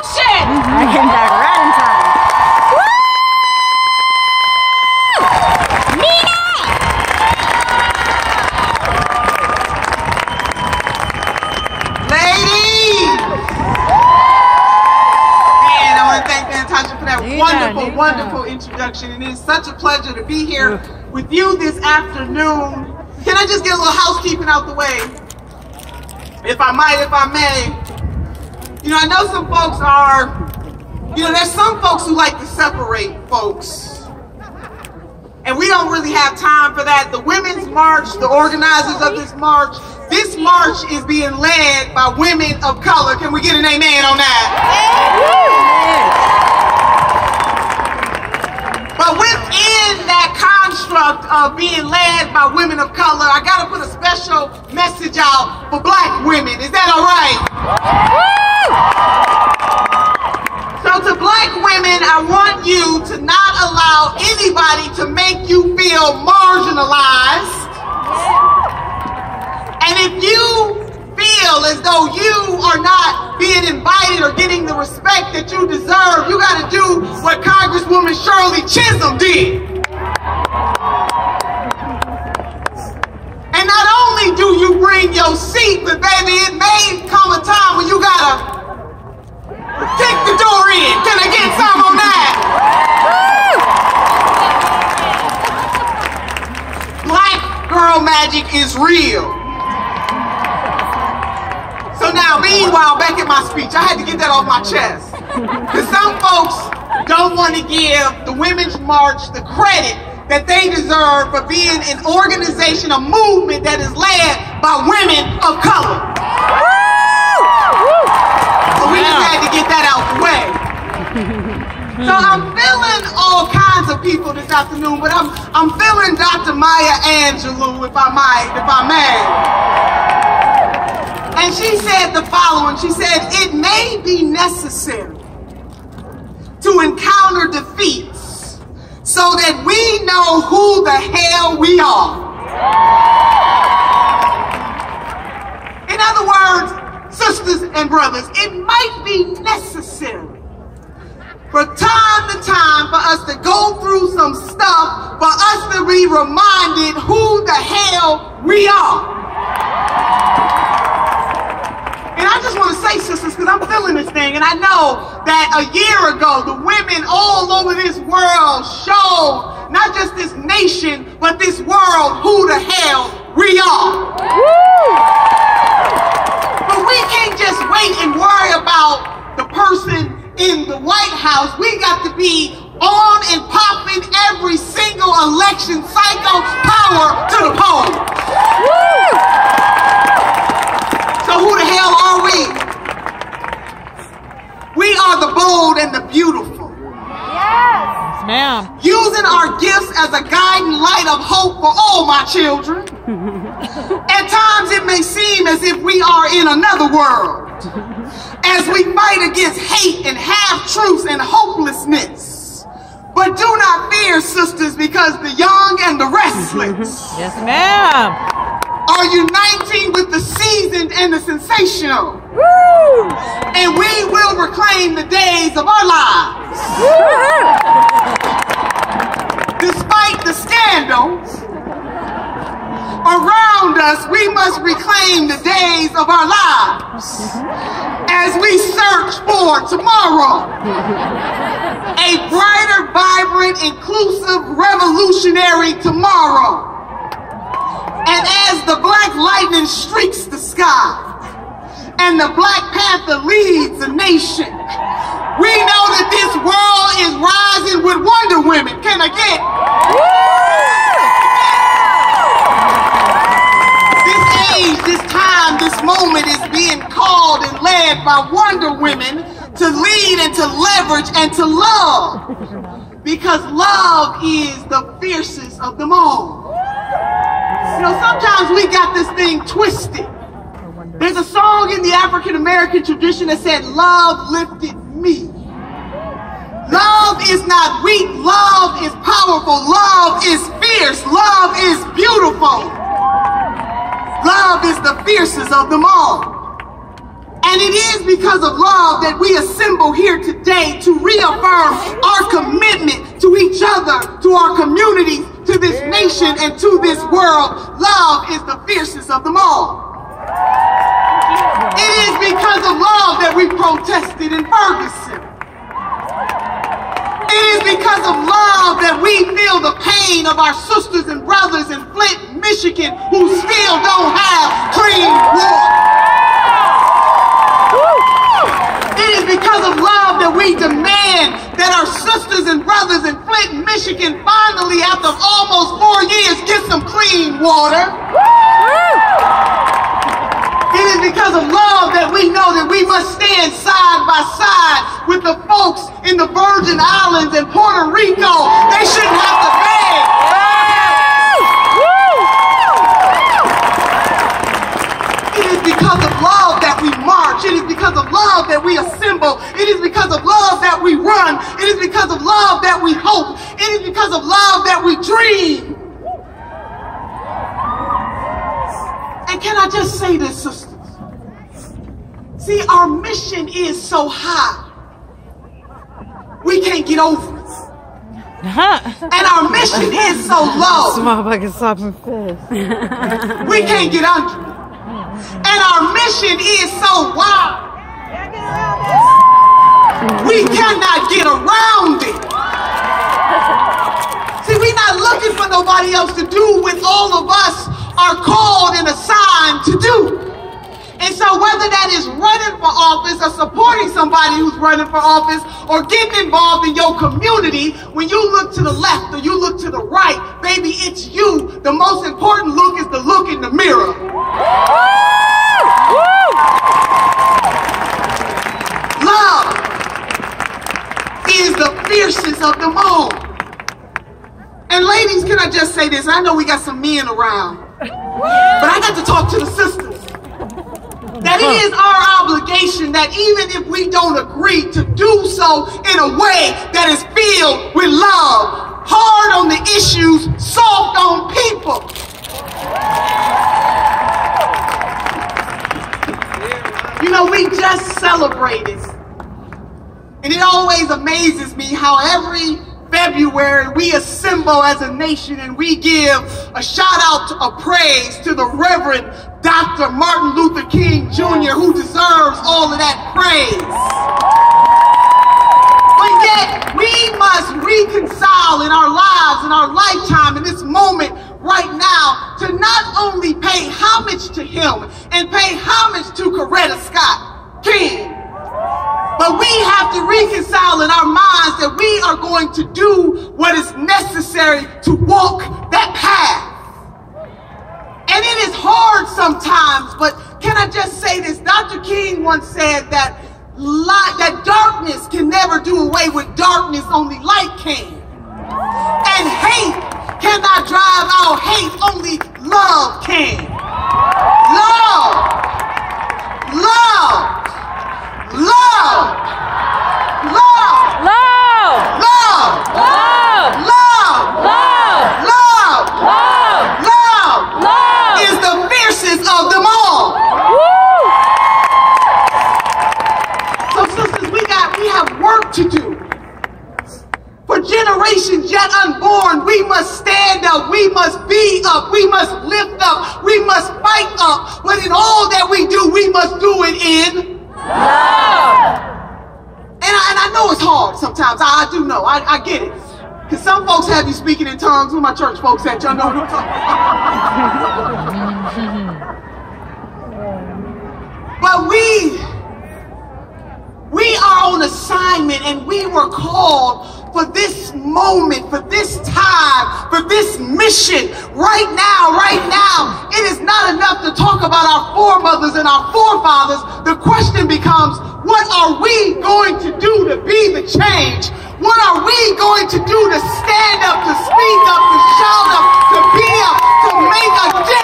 shit! I came back right in time. Wonderful introduction, and it's such a pleasure to be here with you this afternoon. Can I just get a little housekeeping out the way? If I may. You know, I know some folks there's some folks who like to separate folks. And we don't really have time for that. The Women's March, the organizers of this march is being led by women of color. Can we get an amen on that? But within that construct of being led by women of color, I gotta put a special message out for black women. Is that all right? So to black women, I want you to not allow anybody to make you feel marginalized. And if you feel as though you are not being invited or getting the respect that you deserve, you got to do what Congresswoman Shirley Chisholm did. And not only do you bring your seat, but baby, it may come a time when you got to kick the door in. Can I get some on that? Black girl magic is real. So now, meanwhile, back in my speech, I had to get that off my chest. Because some folks don't want to give the Women's March the credit that they deserve for being an organization, a movement that is led by women of color. So we just had to get that out the way. So I'm feeling all kinds of people this afternoon, but I'm feeling Dr. Maya Angelou, if I may. And she said the following. She said, it may be necessary to encounter defeats so that we know who the hell we are. In other words, sisters and brothers, it might be necessary for time to time for us to go through some stuff for us to be reminded who the hell we are. And I just want to say, sisters, because I'm feeling this thing, and I know that a year ago, the women all over this world showed not just this nation, but this world who the hell we are. But we can't just wait and worry about the person in the White House. We got to be on and popping every single election cycle, power to the polls. So who the hell are we? We are the bold and the beautiful. Yes, ma'am. Using our gifts as a guiding light of hope for all my children. At times it may seem as if we are in another world, as we fight against hate and half-truths and hopelessness. But do not fear, sisters, because the young and the restless yes, ma'am. are uniting with the seasoned and the sensational. Woo! And we will reclaim the days of our lives. Despite the scandals around us, we must reclaim the days of our lives as we search for tomorrow. A brighter, vibrant, inclusive, revolutionary tomorrow. And as the black lightning streaks the sky and the Black Panther leads the nation, we know that this world is rising with Wonder Women. Can I get this age, this time, this moment is being called and led by Wonder Women to lead and to leverage and to love, because love is the fiercest of them all. You know, sometimes we got this thing twisted. There's a song in the African American tradition that said, love lifted me. Love is not weak. Love is powerful. Love is fierce. Love is beautiful. Love is the fiercest of them all. And it is because of love that we assemble here today to reaffirm our commitment to each other, to our communities, to this nation, and to this world. Love is the fiercest of them all. It is because of love that we protested in Ferguson. It is because of love that we feel the pain of our sisters and brothers in Flint, Michigan, who still don't have clean water. It is because of love that we demand that our sisters and brothers in Flint, Michigan, finally, after almost 4 years, get some clean water. It is because of love that we know that we must stand side by side with the folks in the Virgin Islands and Puerto Rico. They shouldn't have to beg. It is because of love that we march. It is because of love that we assemble. It is because of love that we run. It is because of love that we hope. It is because of love that we dream. And can I just say this, sisters? See, our mission is so high, we can't get over it. And our mission is so low, we can't get under it. And our mission is so wide, we cannot get around it. See, we're not looking for nobody else to do what all of us are called and assigned to do. And so whether that is running for office or supporting somebody who's running for office or getting involved in your community, when you look to the left or you look to the right, baby, it's you. The most important look is the look in the mirror. Love is the fiercest of them all. And ladies, can I just say this? I know we got some men around, but I got to talk to the sisters. That it is our obligation that even if we don't agree, to do so in a way that is filled with love. Hard on the issues, soft on people. You know, we just celebrated. And it always amazes me how every February we assemble as a nation and we give a shout out of praise to the Reverend Dr. Martin Luther King Jr., who deserves all of that praise. But yet we must reconcile in our lives, in our lifetime, in this moment right now, to not only pay homage to him and pay homage to Coretta Scott King, but we have to reconcile in our minds that we are going to do what is necessary to walk that path. And it is hard sometimes, but can I just say this? Dr. King once said that darkness can never do away with darkness, only light can. And hate cannot drive out hate, only love can. Love. Love. Love. Love. Love. Love. Love. Love. Love. Love. Love. Love. Love. Is the fiercest of them all. Woo! So sisters, we have work to do. For generations yet unborn, we must stand up, we must be up, we must lift up, we must fight up. But in all that we do, we must do it in Love. And I know it's hard sometimes. I do know. I get it. Because some folks have you speaking in tongues. Who my church folks at? Y'all know what I'm talking about. But we are on assignment and we were called for this moment, for this time, for this mission. Right now, it is not enough to talk about our foremothers and our forefathers. The question becomes, what are we going to do to be the change? What are we going to do to stand up, to speak up, to shout up, to be up, to make a difference?